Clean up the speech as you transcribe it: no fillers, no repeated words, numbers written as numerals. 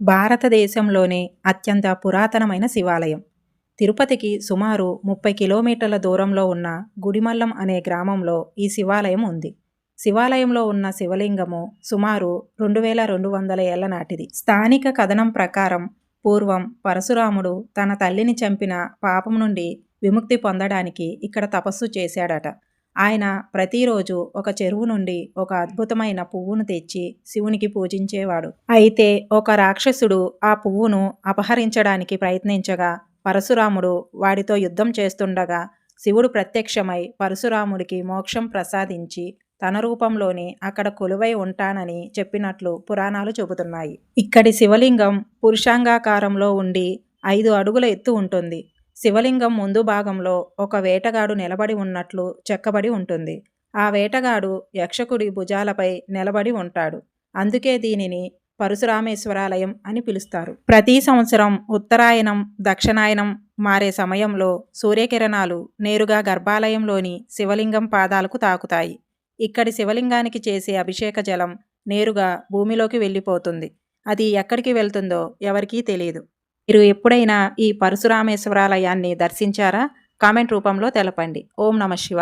భారతదేశంలోనే అత్యంత పురాతనమైన శివాలయం. తిరుపతికి సుమారు 30 కిలోమీటర్ల దూరంలో ఉన్న గుడిమల్లం అనే గ్రామంలో ఈ శివాలయం ఉంది. శివాలయంలో ఉన్న శివలింగము సుమారు 2200 ఏళ్ల నాటిది. స్థానిక కథనం ప్రకారం పూర్వం పరశురాముడు తన తల్లిని చంపిన పాపం నుండి విముక్తి పొందడానికి ఇక్కడ తపస్సు చేశాడట. ఆయన ప్రతిరోజు ఒక చెరువు నుండి ఒక అద్భుతమైన పువ్వును తెచ్చి శివునికి పూజించేవాడు. అయితే ఒక రాక్షసుడు ఆ పువ్వును అపహరించడానికి ప్రయత్నించగా పరశురాముడు వాడితో యుద్ధం చేస్తుండగా శివుడు ప్రత్యక్షమై పరశురాముడికి మోక్షం ప్రసాదించి తన రూపంలోనే అక్కడ కొలువై ఉంటానని చెప్పినట్లు పురాణాలు చెబుతున్నాయి. ఇక్కడి శివలింగం పురుషాంగాకారంలో ఉండి 5 అడుగుల ఎత్తు ఉంటుంది. శివలింగం ముందు భాగంలో ఒక వేటగాడు నిలబడి ఉన్నట్లు చెక్కబడి ఉంటుంది. ఆ వేటగాడు యక్షకుడి భుజాలపై నిలబడి ఉంటాడు. అందుకే దీనిని పరశురామేశ్వరాలయం అని పిలుస్తారు. ప్రతి సంవత్సరం ఉత్తరాయణం, దక్షిణాయనం మారే సమయంలో సూర్యకిరణాలు నేరుగా గర్భాలయంలోని శివలింగం పాదాలకు తాకుతాయి. ఇక్కడి శివలింగానికి చేసే అభిషేక జలం నేరుగా భూమిలోకి వెళ్ళిపోతుంది. అది ఎక్కడికి వెళ్తుందో ఎవరికీ తెలియదు. మీరు ఎప్పుడైనా ఈ పరశురామేశ్వరాలయాన్ని దర్శించారా? కామెంట్ రూపంలో తెలపండి. ఓం నమః శివాయ.